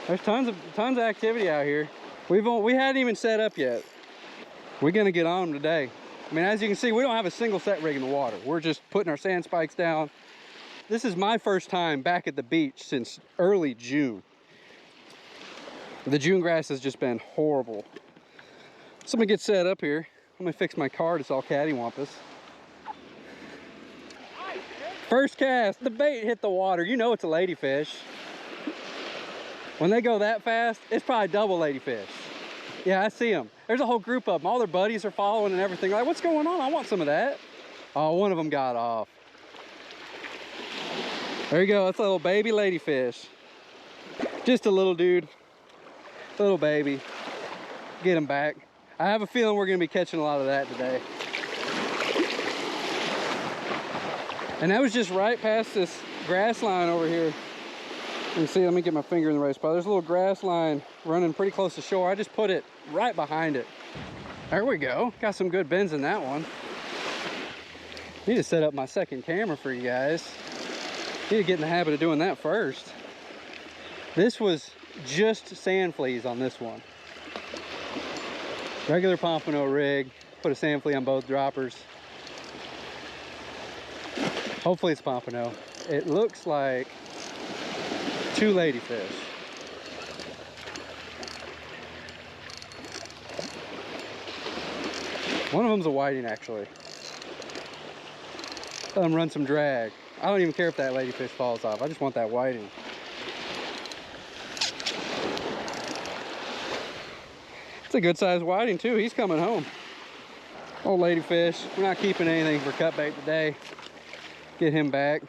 There's tons of activity out here. We hadn't even set up yet. We're gonna get on them today. I mean, as you can see, we don't have a single set rig in the water. We're just putting our sand spikes down. This is my first time back at the beach since early June. The June grass has just been horrible. So I'm gonna get set up here. I'm gonna fix my card. It's all cattywampus. First cast, the bait hit the water. You know it's a ladyfish. When they go that fast, it's probably double ladyfish. Yeah, I see them. There's a whole group of them. All their buddies are following and everything. Like, what's going on? I want some of that. Oh, one of them got off. There you go. That's a little baby ladyfish. Just a little dude. Little baby. Get him back. I have a feeling we're going to be catching a lot of that today. And that was just right past this grass line over here. You can see, let me get my finger in the right spot. There's a little grass line running pretty close to shore. I just put it right behind it. There we go. Got some good bends in that one. Need to set up my second camera for you guys. Need to get in the habit of doing that first. This was just Sandfleas on this one. Regular pompano rig. Put a Sandflea on both droppers. Hopefully it's pompano. It looks like 2 ladyfish. One of them's a whiting, actually. Let them run some drag. I don't even care if that ladyfish falls off. I just want that whiting. It's a good sized whiting too. He's coming home. Old ladyfish. We're not keeping anything for cut bait today. Get him back.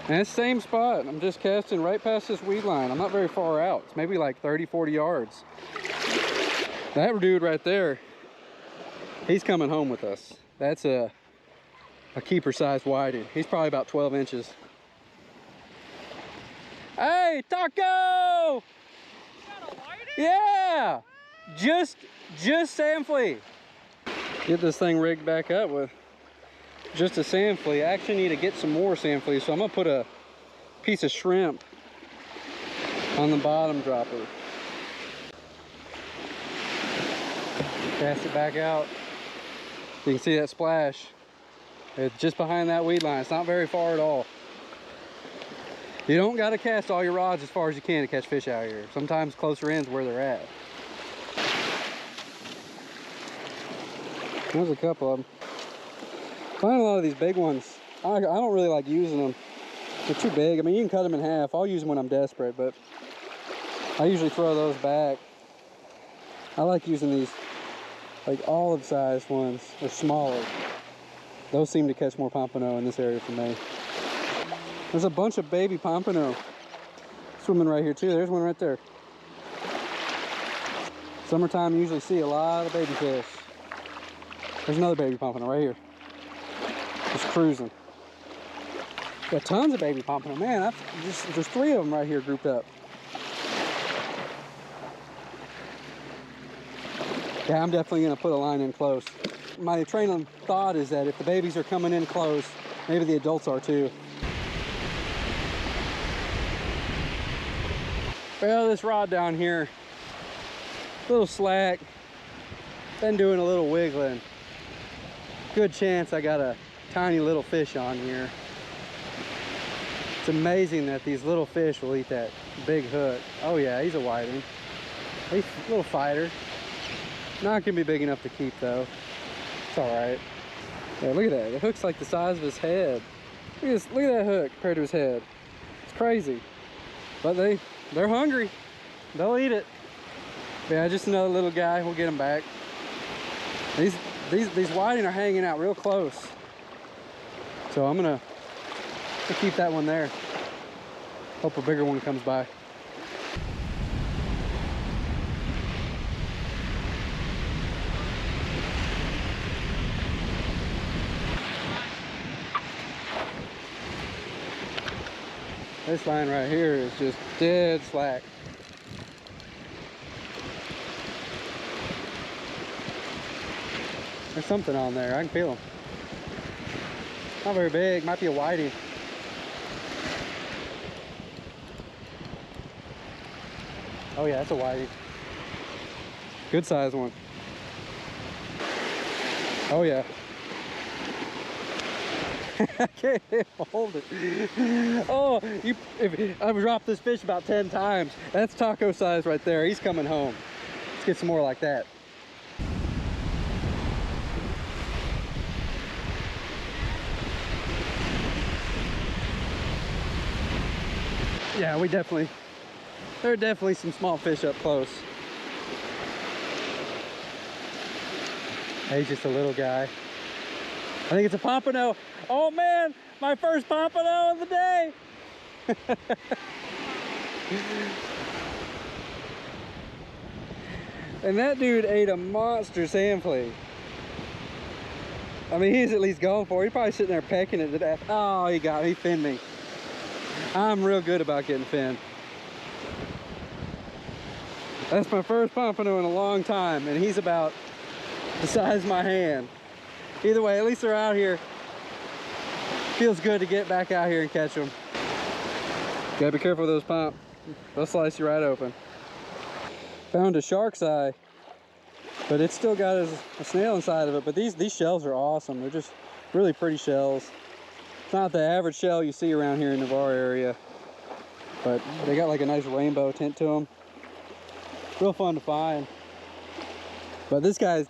And it's the same spot. I'm just casting right past this weed line. I'm not very far out. It's maybe like 30, 40 yards. That dude right there, he's coming home with us. That's a keeper sized whiting. He's probably about 12 inches. Hey, Taco! You got a whiting? Yeah! Just Sandflea. Get this thing rigged back up with just a Sandflea. I actually need to get some more Sandfleas, so I'm gonna put a piece of shrimp on the bottom dropper. Cast it back out. You can see that splash. It's just behind that weed line. It's not very far at all. You don't gotta cast all your rods as far as you can to catch fish out here. Sometimes closer in's where they're at. There's a couple of them. Find a lot of these big ones. I don't really like using them. They're too big. I mean, you can cut them in half. I'll use them when I'm desperate, but I usually throw those back. I like using these like olive-sized ones or smaller. Those seem to catch more pompano in this area for me. There's a bunch of baby pompano swimming right here too. There's one right there. Summertime, you usually see a lot of baby fish. There's another baby pompano right here. Just cruising. Got tons of baby pompano. Man, there's 3 of them right here grouped up. Yeah, I'm definitely gonna put a line in close. My train of thought is that if the babies are coming in close, maybe the adults are too. Well, this rod down here, a little slack. Been doing a little wiggling. Good chance I got a tiny little fish on here. It's amazing that these little fish will eat that big hook. Oh yeah, he's a whiting. He's a little fighter. Not gonna be big enough to keep though. It's all right. Yeah, look at that. The hook's like the size of his head. Look at that hook compared to his head. It's crazy. But they're hungry. They'll eat it. Yeah, just another little guy. We'll get him back. These whiting are hanging out real close. So I'm gonna keep that one there. Hope a bigger one comes by. This line right here is just dead slack. There's something on there. I can feel them. Not very big. Might be a whiting. Oh yeah, that's a whitey. Good size one. Oh yeah. I can't hold it. Oh, I've dropped this fish about 10 times. That's taco size right there. He's coming home. Let's get some more like that. Yeah, there are definitely some small fish up close. He's just a little guy. I think it's a pompano. Oh man, my first pompano of the day. And that dude ate a monster sandflea. I mean, he's at least going for it. He's probably sitting there pecking it to death. Oh, he finned me. I'm real good about getting finned. That's my first pompano in a long time, and he's about the size of my hand. Either way, at least they're out here. Feels good to get back out here and catch them. Gotta be careful with those pomp. They'll slice you right open. Found a shark's eye, but it's still got a snail inside of it. But these shells are awesome. They're just really pretty shells. It's not the average shell you see around here in the Navarre area, but they got like a nice rainbow tint to them. Real fun to find. But this guy's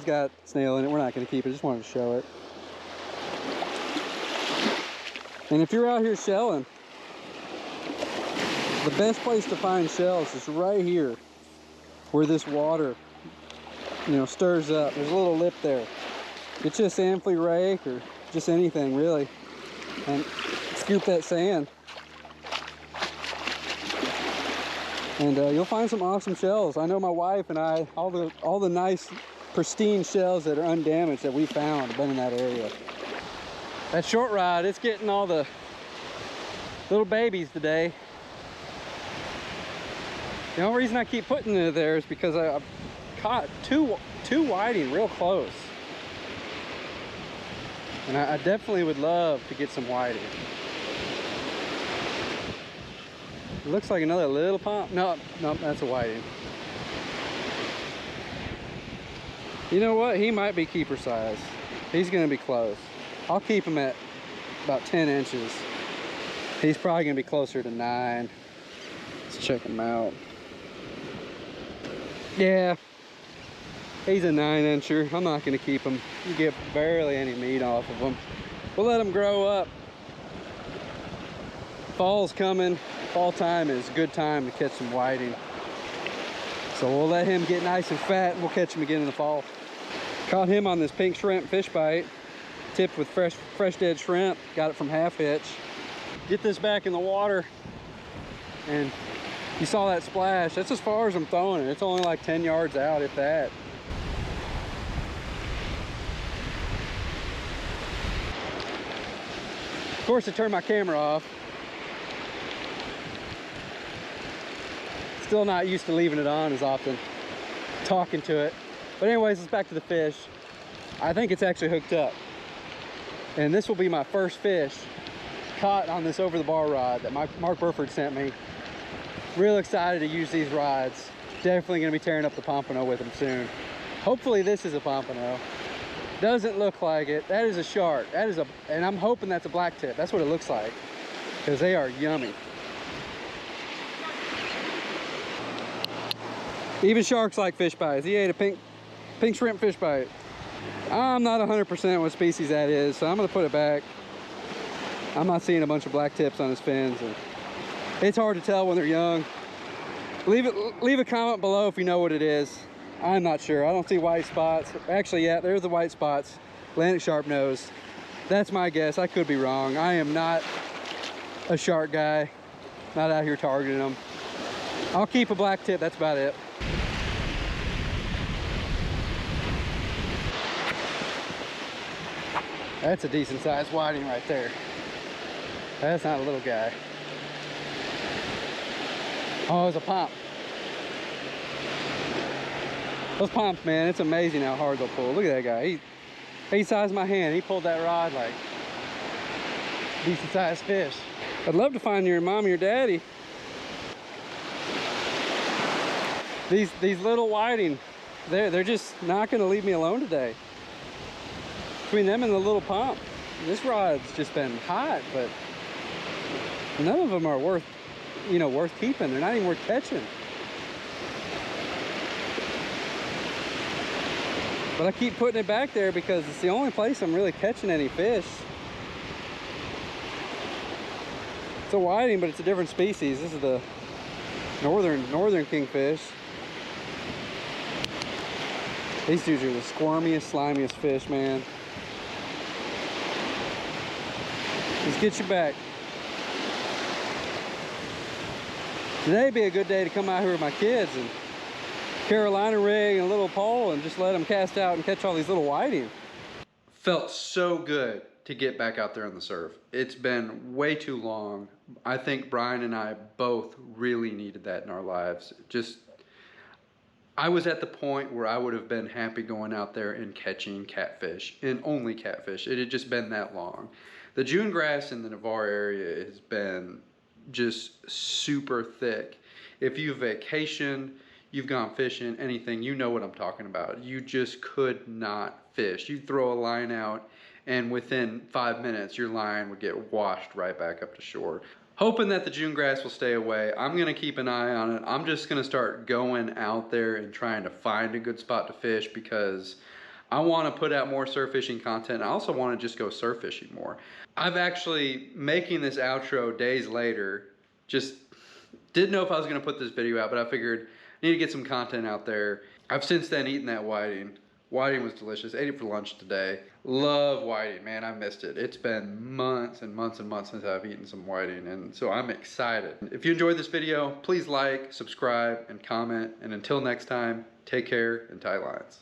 got snail in it. We're not going to keep it. Just wanted to show it. And if you're out here shelling, the best place to find shells is right here, where this water, you know, stirs up. There's a little lip there. Get you a Sandflea rake or just anything really, and scoop that sand. And you'll find some awesome shells. I know my wife and I, all the nice, pristine shells that are undamaged that we found have been in that area. That short rod, it's getting all the little babies today. The only reason I keep putting it there is because I've caught two whiting real close. And I definitely would love to get some whiting. It looks like another little pomp. No, that's a whiting. You know what? He might be keeper size. He's gonna be close. I'll keep him at about 10 inches. He's probably gonna be closer to 9. Let's check him out. Yeah, he's a 9-incher. I'm not gonna keep him. You get barely any meat off of him. We'll let him grow up. Fall's coming. Fall time is a good time to catch some whiting. So we'll let him get nice and fat and we'll catch him again in the fall. Caught him on this pink shrimp fish bite, tipped with fresh dead shrimp. Got it from half hitch. Get this back in the water, and you saw that splash. That's as far as I'm throwing it. It's only like 10 yards out, if that. Of course, I turned my camera off. Still not used to leaving it on as often, talking to it. But anyways, let's back to the fish. I think it's actually hooked up. And this will be my first fish caught on this over the bar rod that Mark Burford sent me. Real excited to use these rods. Definitely gonna be tearing up the pompano with them soon. Hopefully this is a pompano. Doesn't look like it. That is a shark. And I'm hoping that's a black tip. That's what it looks like, because they are yummy. Even sharks like fish bites. He ate a pink shrimp fish bite. I'm not 100% what species that is, so I'm gonna put it back. I'm not seeing a bunch of black tips on his fins. And it's hard to tell when they're young. Leave a comment below if you know what it is. I'm not sure. I don't see white spots. Actually, yeah, there's the white spots. Atlantic sharp nose. That's my guess. I could be wrong. I am not a shark guy. Not out here targeting them. I'll keep a black tip. That's about it. That's a decent sized whiting right there. That's not a little guy. Oh, it's a pomp. Those pomps, man, it's amazing how hard they'll pull. Look at that guy. He sized my hand. He pulled that rod like decent sized fish. I'd love to find your mom or your daddy. These little whiting, they're just not gonna leave me alone today. Between them and the little pump, this rod's just been hot, but none of them are worth, you know, worth keeping. They're not even worth catching. But I keep putting it back there because it's the only place I'm really catching any fish. It's a whiting, but it's a different species. This is the northern kingfish. These dudes are the squirmiest, slimiest fish, man. Let's get you back. Today'd be a good day to come out here with my kids and Carolina rig and a little pole and just let them cast out and catch all these little whiting. Felt so good to get back out there on the surf. It's been way too long. I think Brian and I both really needed that in our lives. I was at the point where I would have been happy going out there and catching catfish, and only catfish. It had just been that long. The June grass in the Navarre area has been just super thick. If you vacation, you've gone fishing, anything, you know what I'm talking about. You just could not fish. You throw a line out and within 5 minutes your line would get washed right back up to shore. Hoping that the June grass will stay away. I'm gonna keep an eye on it. I'm just gonna start going out there and trying to find a good spot to fish because I wanna put out more surf fishing content. I also wanna just go surf fishing more. I've actually, making this outro days later, just didn't know if I was gonna put this video out, but I figured I need to get some content out there. I've since then eaten that whiting. Whiting was delicious. Ate it for lunch today. Love whiting, man. I missed it. It's been months and months and months since I've eaten some whiting, and so I'm excited. If you enjoyed this video, please like, subscribe, and comment. And until next time, take care and tie lines.